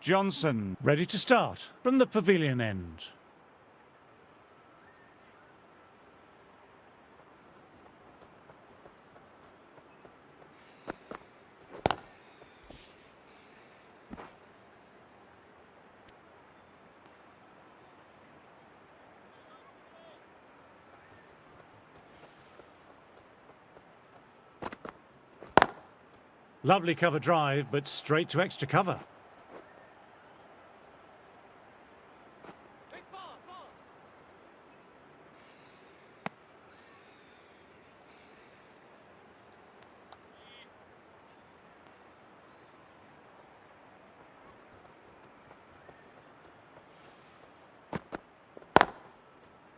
Johnson, ready to start from the pavilion end. Lovely cover drive, but straight to extra cover.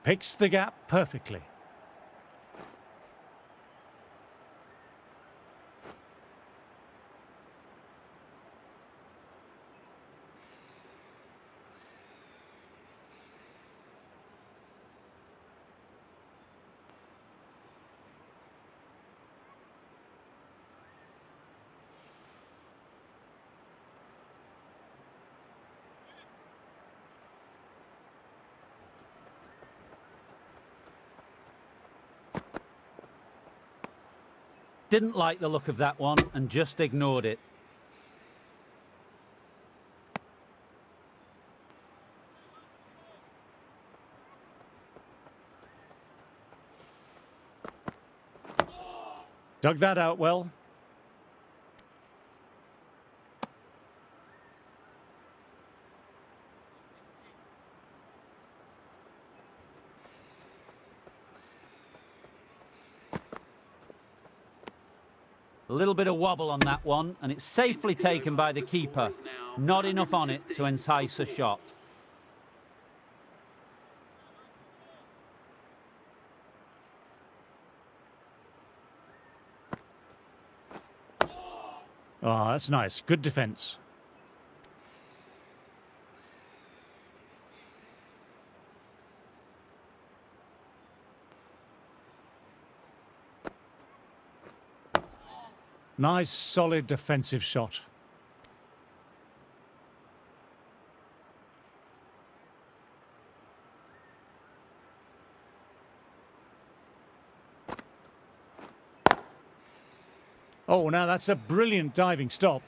Picks the gap perfectly. Didn't like the look of that one and just ignored it. Dug that out well. A little bit of wobble on that one, and it's safely taken by the keeper. Not enough on it to entice a shot. Oh, that's nice. Good defence. Nice, solid defensive shot. Oh, now that's a brilliant diving stop.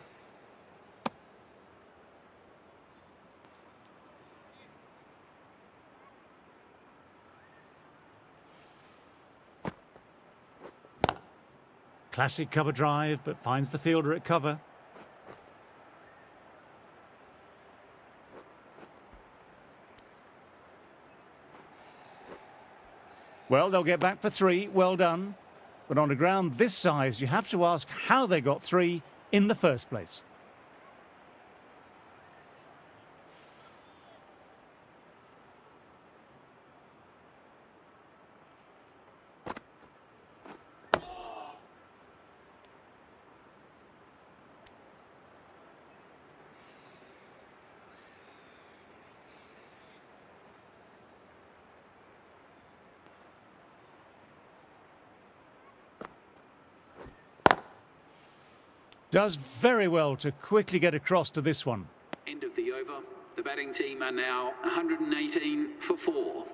Classic cover drive, but finds the fielder at cover. Well, they'll get back for three. Well done. But on a ground this size, you have to ask how they got three in the first place. Does very well to quickly get across to this one. End of the over. The batting team are now 118 for 4.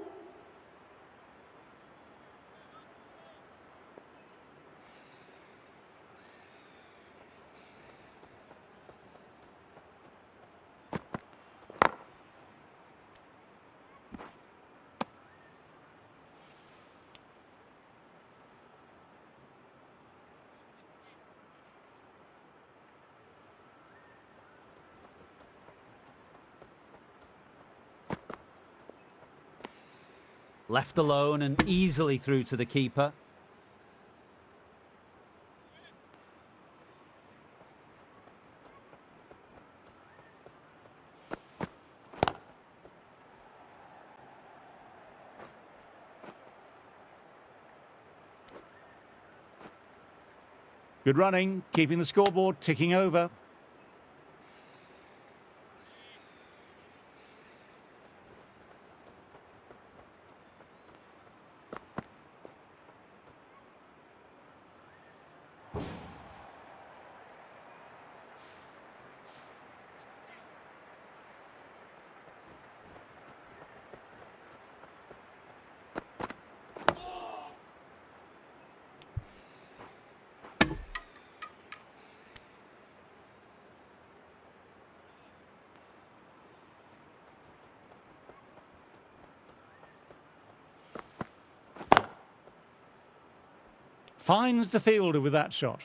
Left alone and easily through to the keeper. Good running, keeping the scoreboard ticking over. Finds the fielder with that shot.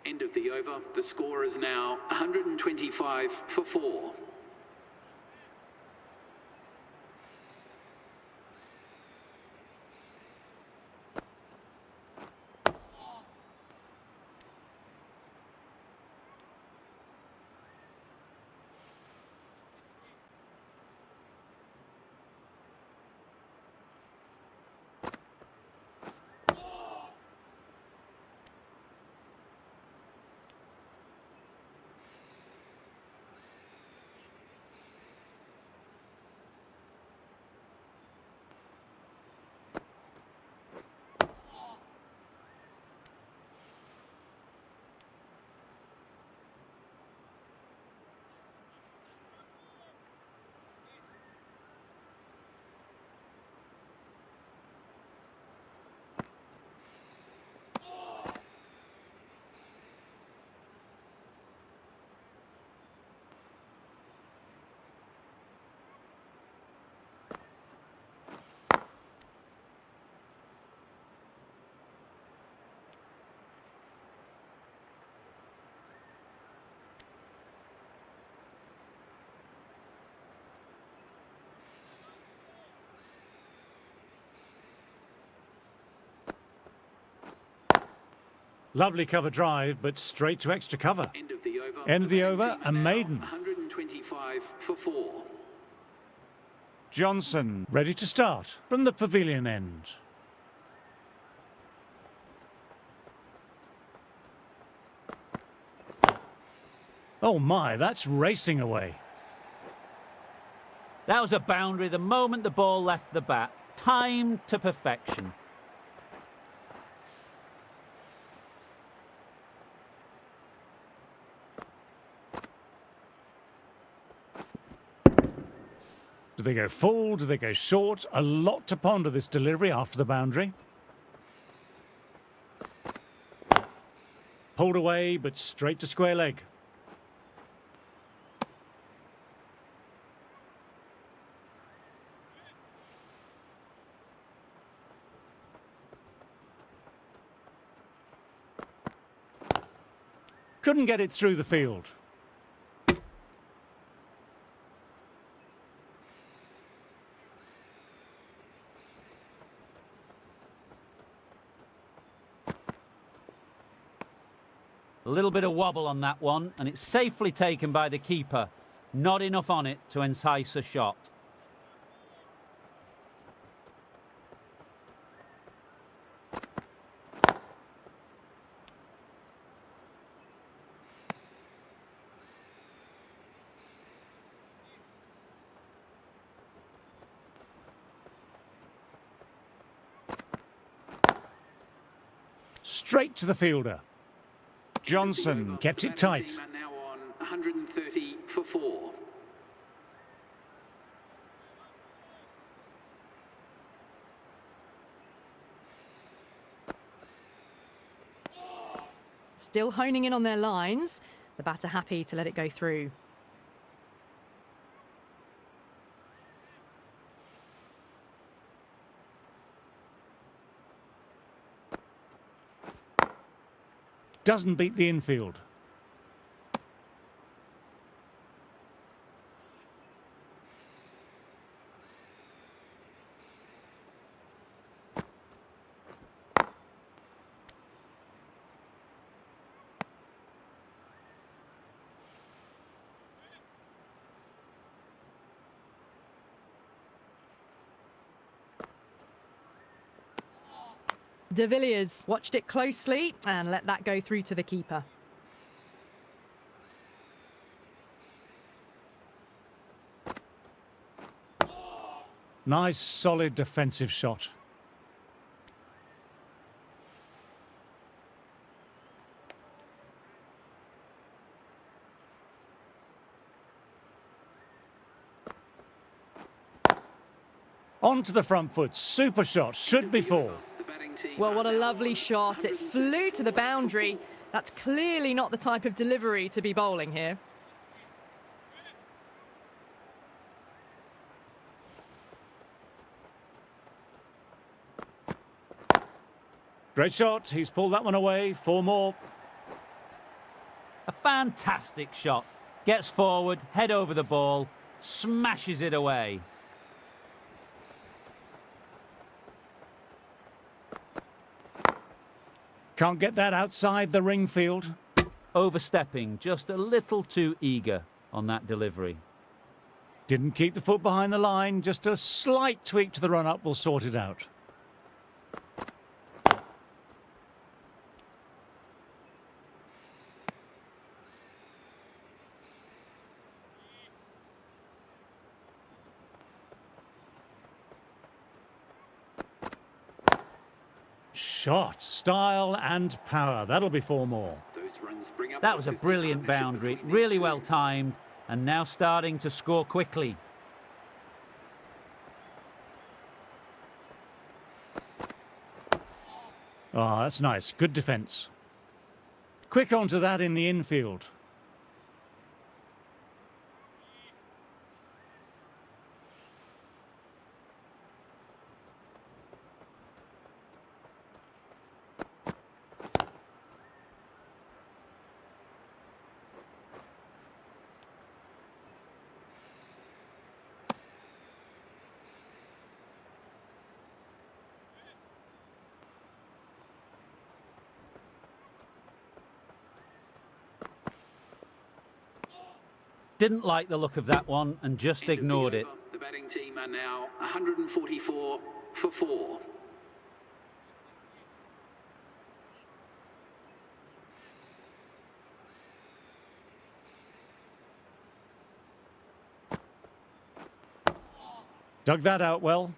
End of the over. The score is now 125 for 4. Lovely cover drive, but straight to extra cover. End of the over. End of the over, team a now maiden. 125 for 4. Johnson ready to start from the pavilion end. Oh my, that's racing away. That was a boundary the moment the ball left the bat. Timed to perfection. Do they go full? Do they go short? A lot to ponder this delivery after the boundary. Pulled away, but straight to square leg. Couldn't get it through the field. A little bit of wobble on that one, and it's safely taken by the keeper. Not enough on it to entice a shot. Straight to the fielder. Johnson kept it tight. Team are now on 130 for 4. Still honing in on their lines. The batter happy to let it go through. Doesn't beat the infield. De Villiers watched it closely and let that go through to the keeper. Nice, solid defensive shot. On to the front foot. Super shot. Should be four. Well, what a lovely shot. It flew to the boundary. That's clearly not the type of delivery to be bowling here. Great shot. He's pulled that one away. 4 more. A fantastic shot. Gets forward, head over the ball, smashes it away. Can't get that outside the ring field. Overstepping, just a little too eager on that delivery. Didn't keep the foot behind the line. Just a slight tweak to the run-up will sort it out. Shot, style and power. That'll be 4 more. That was a brilliant boundary, really well timed, and now starting to score quickly. Ah, that's nice. Good defence. Quick onto that in the infield. Didn't like the look of that one and just ignored it. The batting team are now 144 for 4. Dug that out well.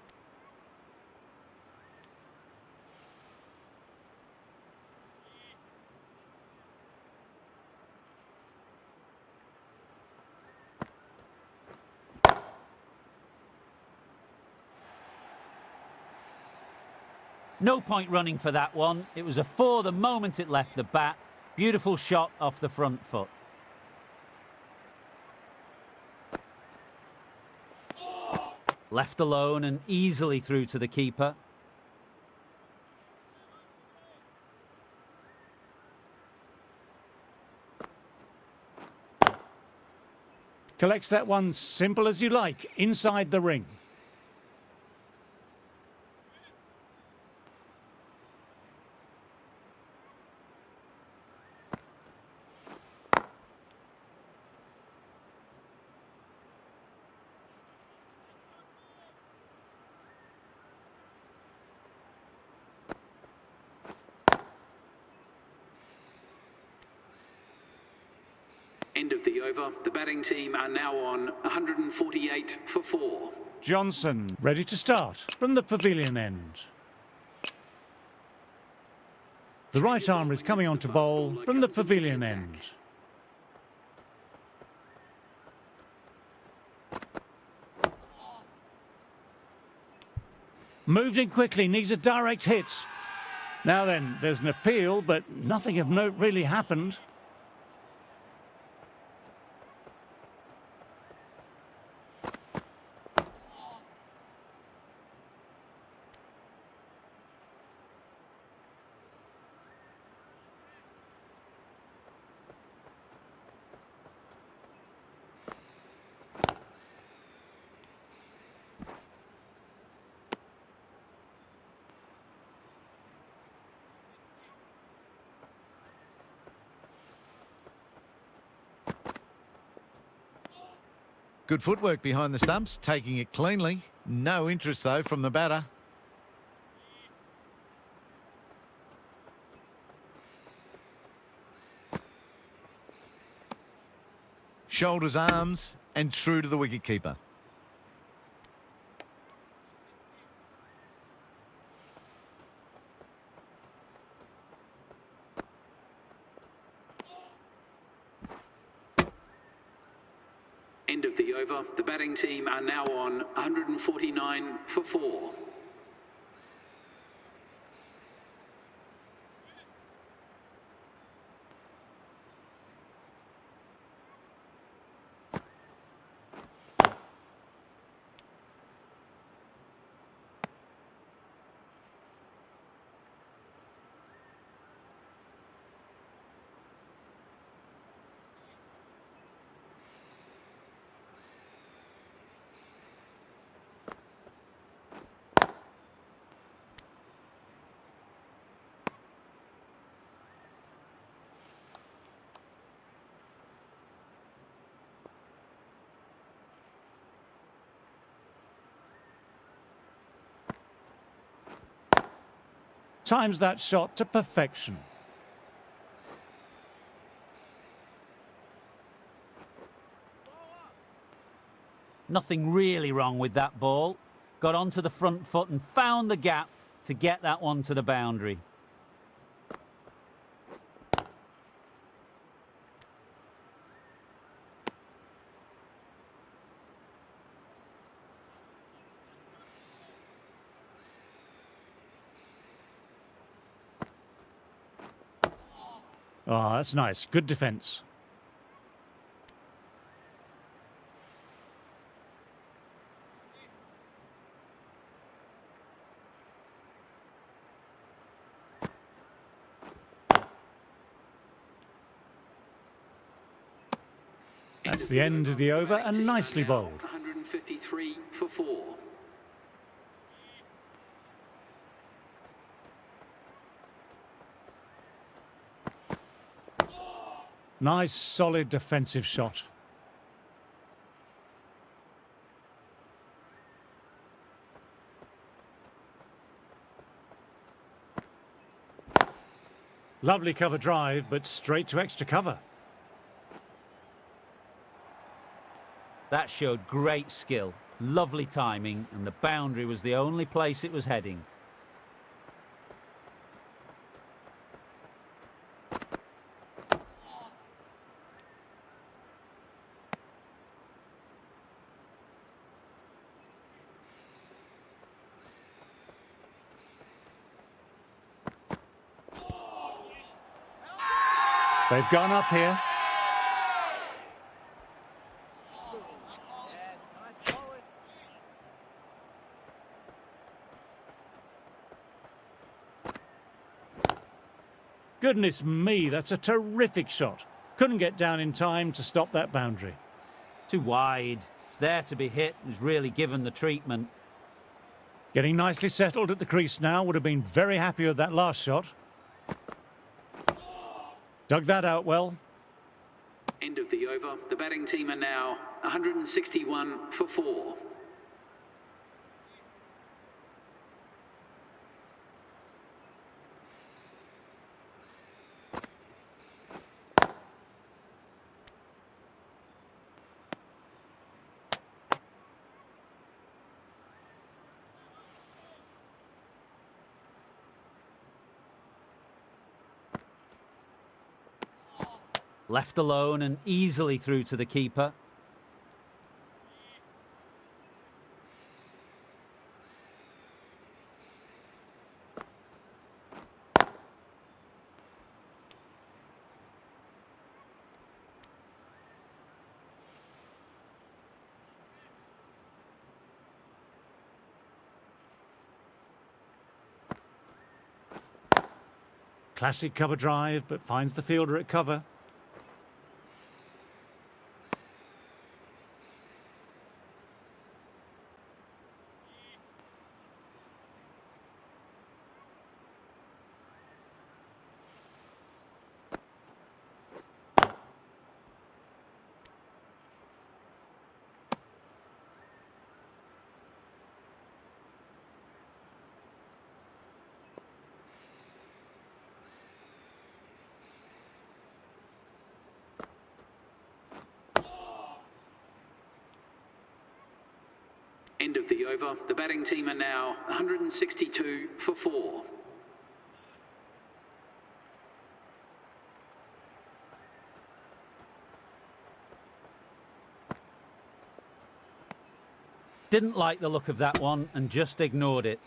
No point running for that one. It was a 4 the moment it left the bat. Beautiful shot off the front foot. Left alone and easily through to the keeper. Collects that one simple as you like, inside the ring. End of the over. The batting team are now on 148 for 4. Johnson ready to start from the pavilion end. The right arm is coming on to bowl from the pavilion end. Moved in quickly, needs a direct hit. Now then, there's an appeal, but nothing of note really happened. Good footwork behind the stumps, taking it cleanly. No interest, though, from the batter. Shoulders, arms, and true to the wicketkeeper. End of the over. The batting team are now on 149 for 4. times that shot to perfection. Nothing really wrong with that ball. Got onto the front foot and found the gap to get that one to the boundary. Oh, that's nice. Good defence. That's the end of the over and nicely bowled. 153 for 4. Nice, solid defensive shot. Lovely cover drive, but straight to extra cover. That showed great skill, lovely timing, and the boundary was the only place it was heading. They've gone up here. Goodness me, that's a terrific shot. Couldn't get down in time to stop that boundary. Too wide. It's there to be hit. Was really given the treatment. Getting nicely settled at the crease now. Would have been very happy with that last shot. Dug that out well. End of the over. The batting team are now 161 for 4. Left alone and easily through to the keeper. Classic cover drive, but finds the fielder at cover. End of the over. The batting team are now 162 for 4. Didn't like the look of that one and just ignored it.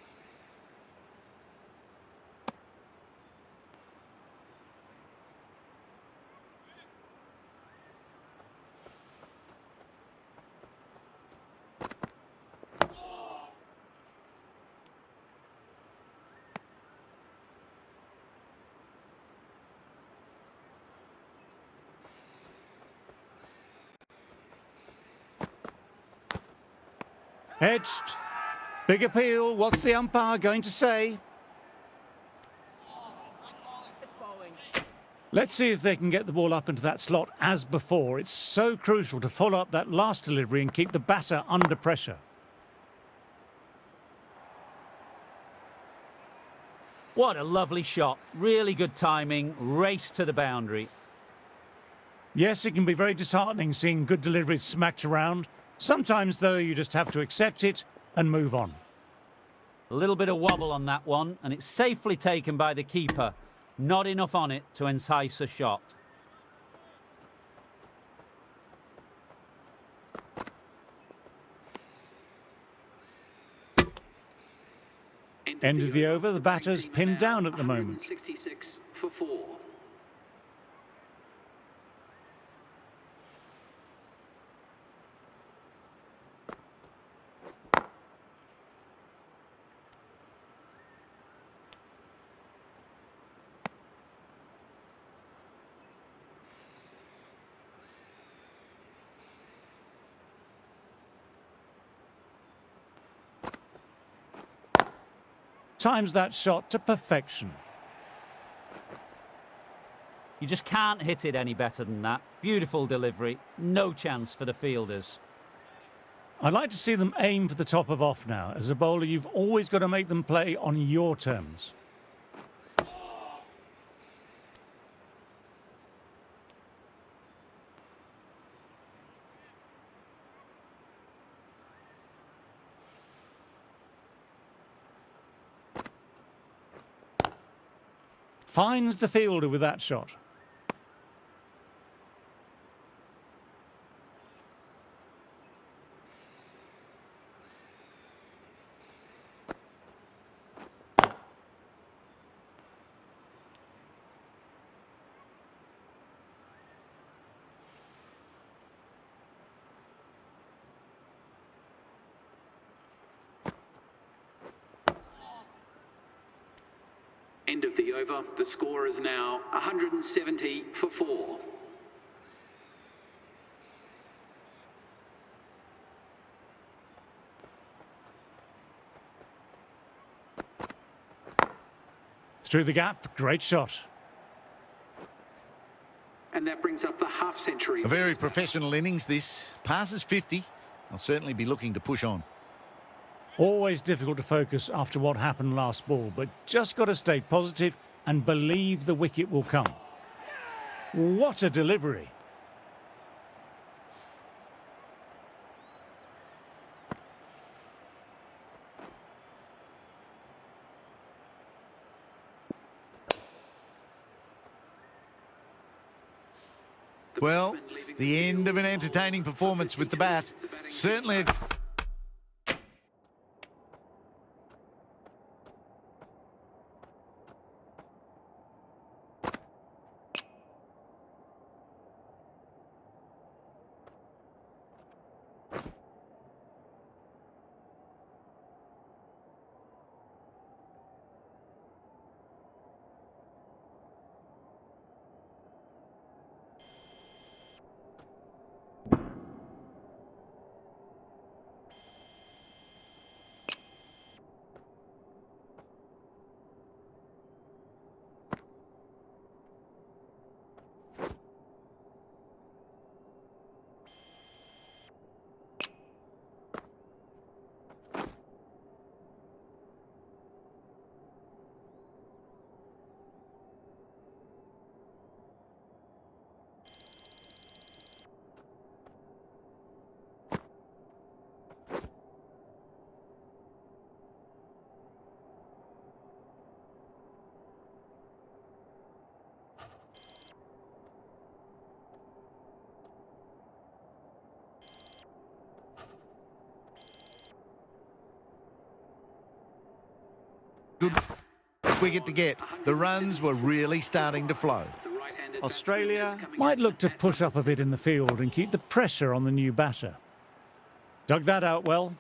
Edged. Big appeal. What's the umpire going to say? Let's see if they can get the ball up into that slot as before. It's so crucial to follow up that last delivery and keep the batter under pressure. What a lovely shot. Really good timing. Race to the boundary. Yes, it can be very disheartening seeing good deliveries smacked around. Sometimes, though, you just have to accept it and move on. A little bit of wobble on that one, and it's safely taken by the keeper. Not enough on it to entice a shot. End of the over, the batter's pinned down at the moment. 166 for 4. Times that shot to perfection. You just can't hit it any better than that. Beautiful delivery. No chance for the fielders. I'd like to see them aim for the top of off now. As a bowler, you've always got to make them play on your terms. Finds the fielder with that shot. End of the over. The score is now 170 for 4. Through the gap, great shot. And that brings up the half century. A very professional innings, this. Passes 50. I'll certainly be looking to push on. Always difficult to focus after what happened last ball, but just got to stay positive and believe the wicket will come. What a delivery. Well, the end of an entertaining performance with the bat. Certainly a... good wicket to get. The runs were really starting to flow. Australia might look to push up a bit in the field and keep the pressure on the new batter. Dug that out well.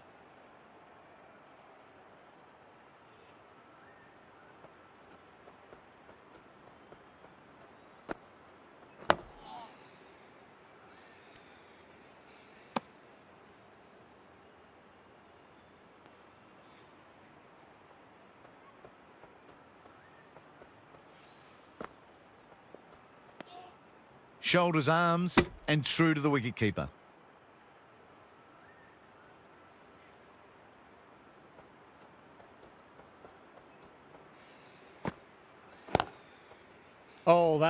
Shoulders, arms, and true to the wicketkeeper.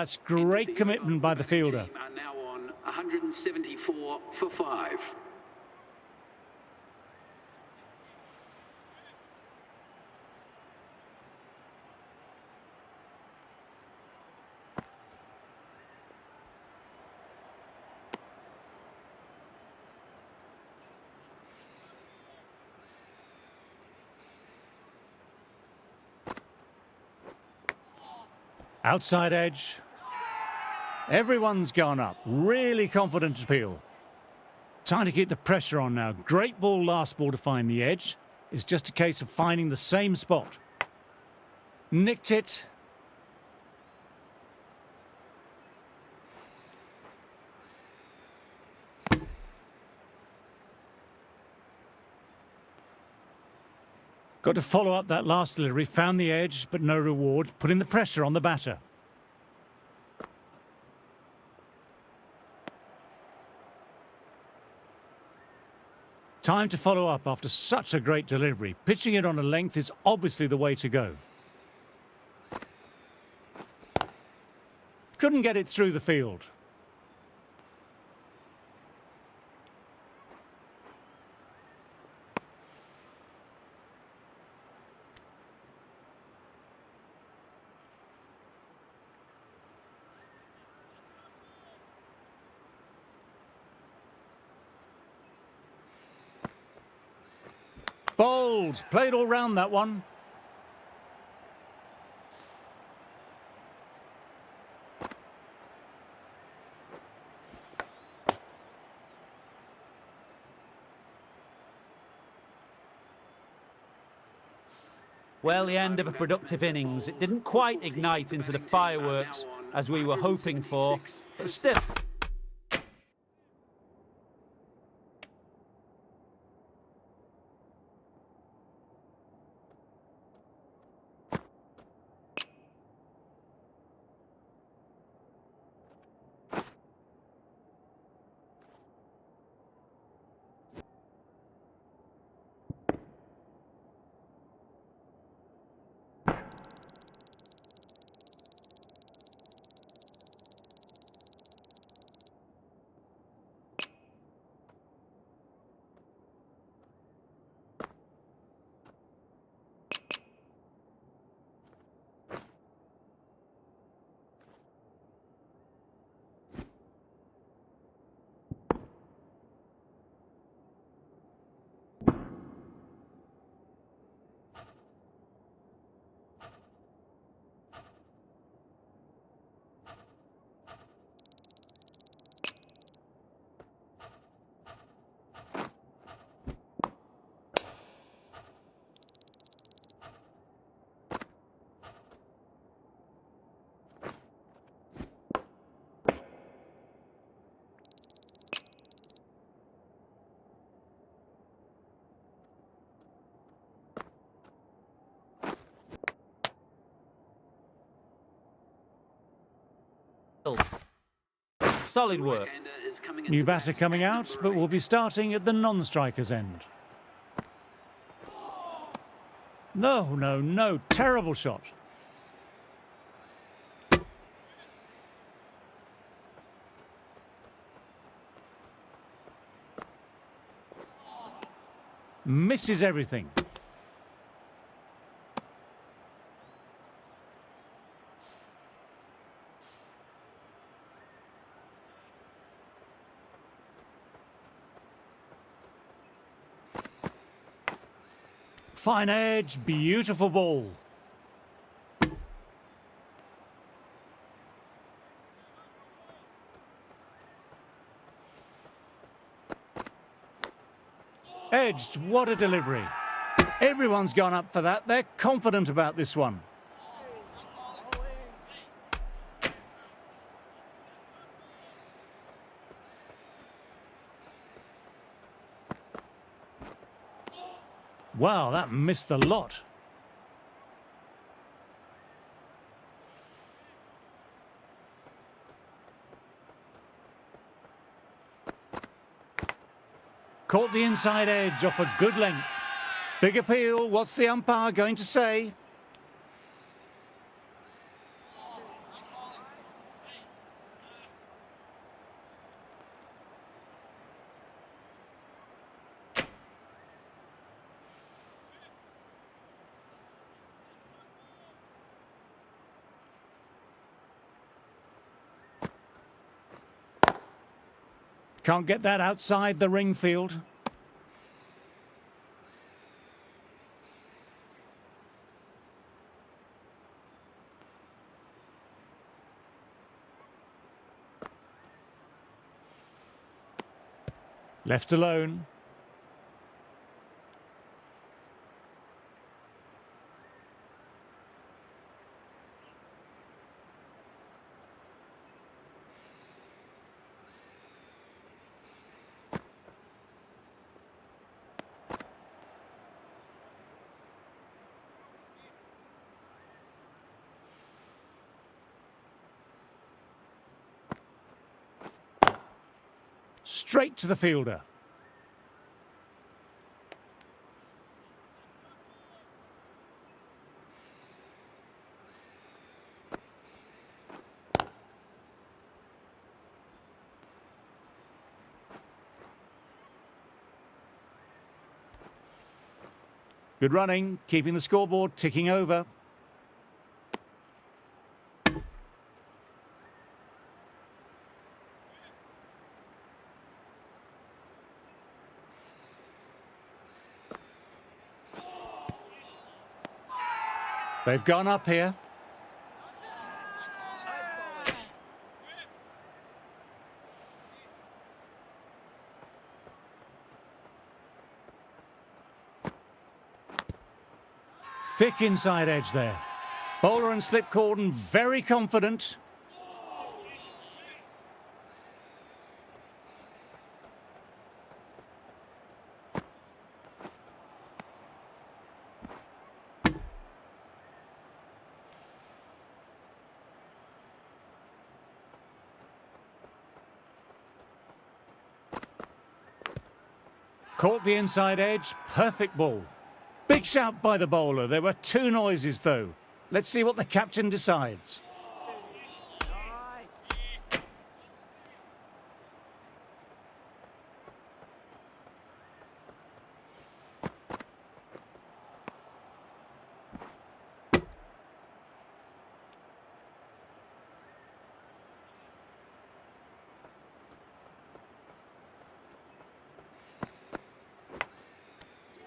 that's great commitment by the fielder. Team are now on 174 for 5. Outside edge. Everyone's gone up. Really confident appeal. Time to keep the pressure on now. Great ball, last ball to find the edge. It's just a case of finding the same spot. Nicked it. Got to follow up that last delivery. Found the edge, but no reward. Putting the pressure on the batter. Time to follow up after such a great delivery. Pitching it on a length is obviously the way to go. Couldn't get it through the field. Bowled. Played all round that one. Well, the end of a productive innings. It didn't quite ignite into the fireworks as we were hoping for, but still. Solid work. New batter coming out, but we'll be starting at the non-striker's end. No, no, no. Terrible shot. Misses everything. Fine edge, beautiful ball. Edged, what a delivery. Everyone's gone up for that. They're confident about this one. Wow, that missed the lot. Caught the inside edge off a good length. Big appeal. What's the umpire going to say? Can't get that outside the ring field. Left alone. Straight to the fielder. Good running, keeping the scoreboard ticking over. They've gone up here. Thick inside edge there. Bowler and slip cordon very confident. Caught the inside edge, perfect ball. Big shout by the bowler. There were two noises though. Let's see what the captain decides.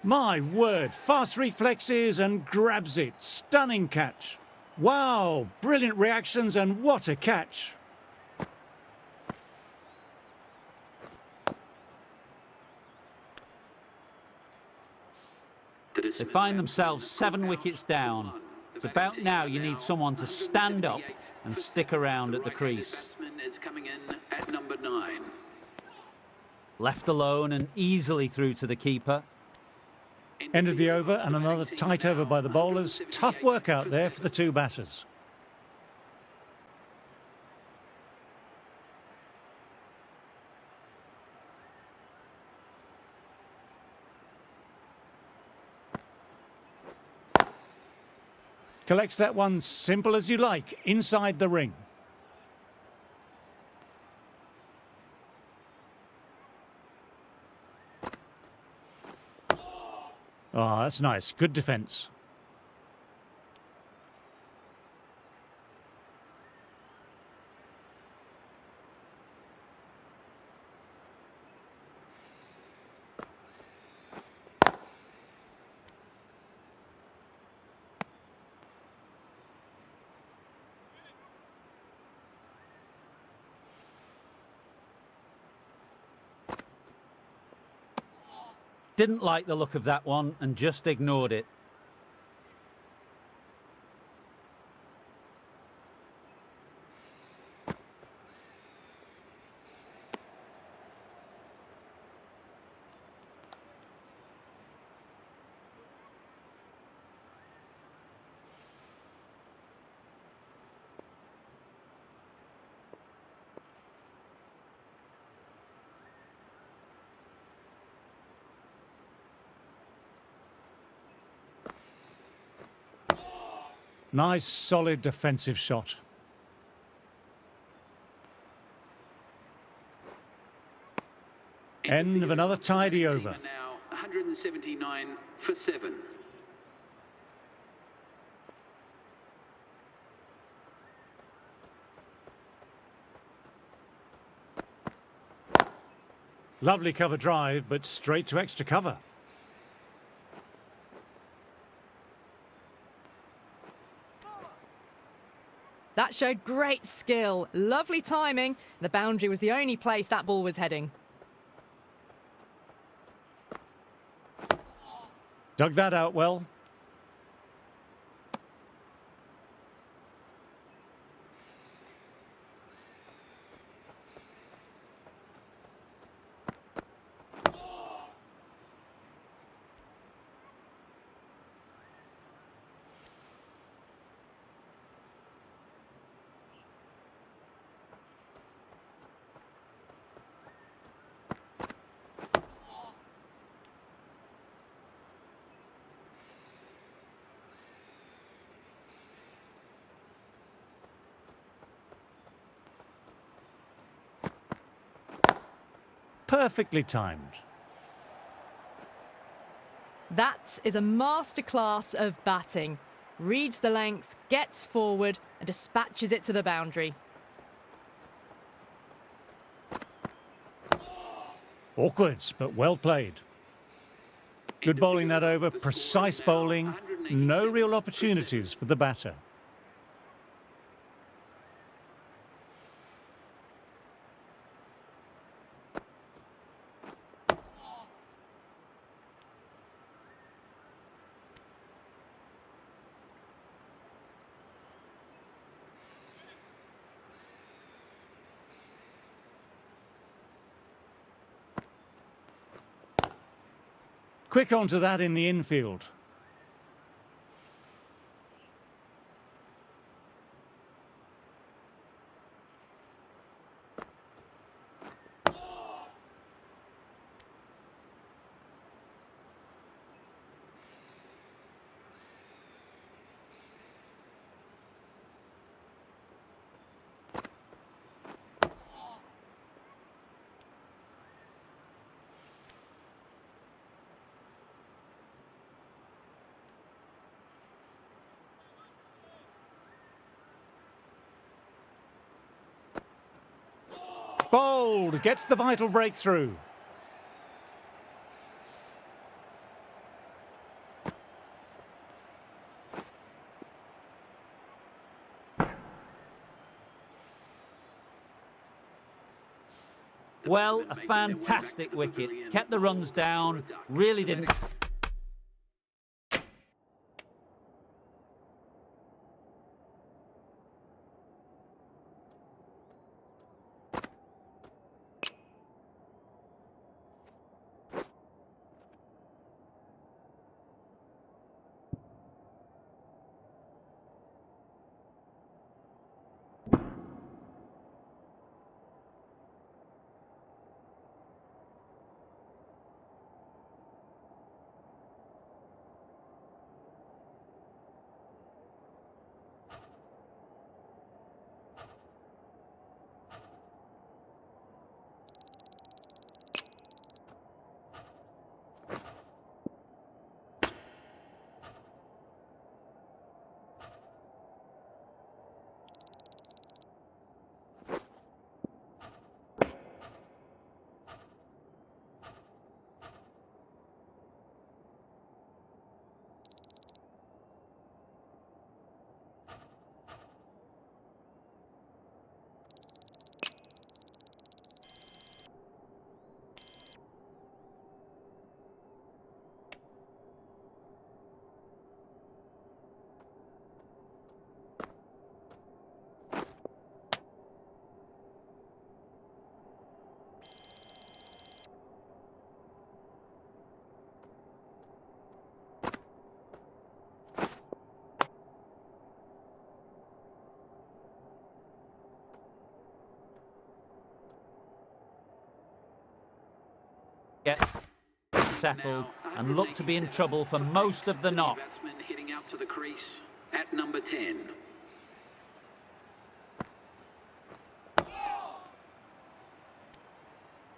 My word, fast reflexes and grabs it. Stunning catch. Wow, brilliant reactions and what a catch. They find themselves 7 wickets down. It's about now you need someone to stand up and stick around at the crease. Is coming in at number 9. Left alone and easily through to the keeper. End of the over and another tight over by the bowlers. Tough work out there for the two batters. Collects that one simple as you like, inside the ring. Oh, that's nice. Good defence. Didn't like the look of that one and just ignored it. Nice, solid defensive shot. End of another tidy over. Now 179 for 7. Lovely cover drive, but straight to extra cover. That showed great skill. Lovely timing. The boundary was the only place that ball was heading. Dug that out well. Perfectly timed. That is a masterclass of batting. Reads the length, gets forward and dispatches it to the boundary. Awkward, but well played. Good bowling that over, precise bowling, no real opportunities for the batter. Quick onto that in the infield. Bowled, gets the vital breakthrough. Well, a fantastic wicket. Kept the runs down, really didn't... Get settled and look to be in trouble for most of the knock. Batsman heading out to the crease at number 10.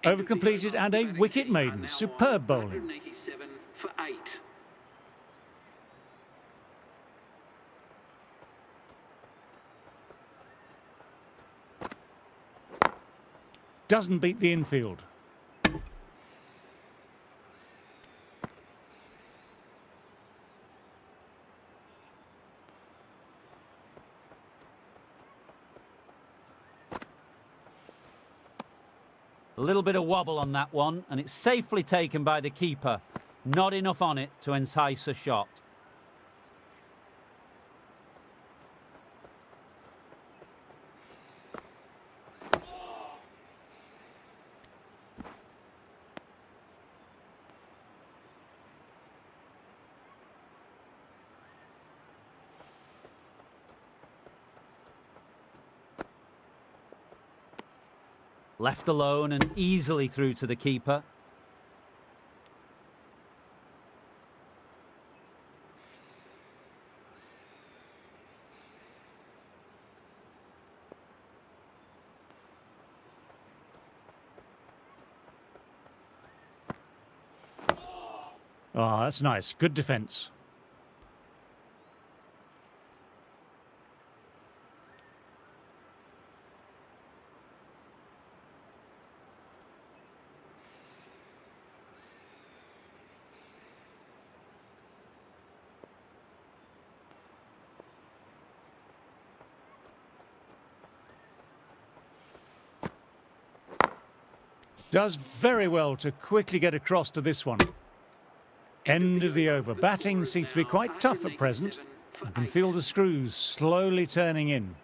Over completed and a wicket maiden. Superb bowling. 187 for 8. Doesn't beat the infield. A little bit of wobble on that one, and it's safely taken by the keeper. Not enough on it to entice a shot. Left alone and easily through to the keeper. Oh, that's nice. Good defence. Does very well to quickly get across to this one. End of the over. Batting seems to be quite tough at present. You can feel the screws slowly turning in.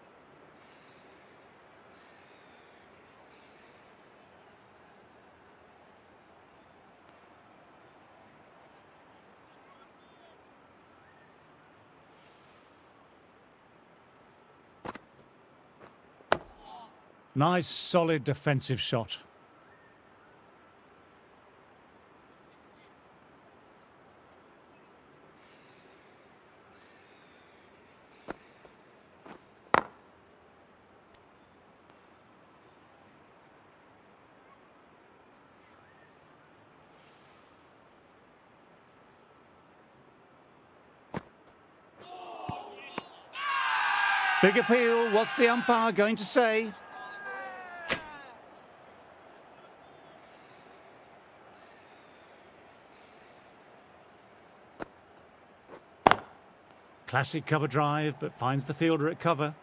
Nice, solid defensive shot. Big appeal. What's the umpire going to say? Classic cover drive, but finds the fielder at cover.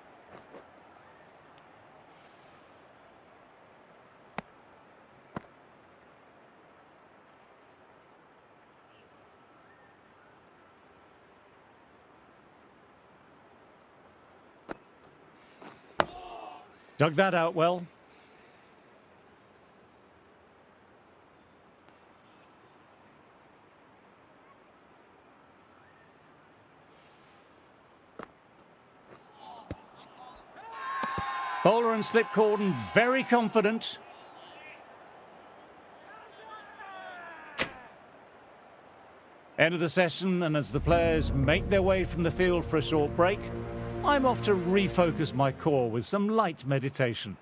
Dug that out well. Bowler and slip cordon, very confident. End of the session, and as the players make their way from the field for a short break, I'm off to refocus my core with some light meditation.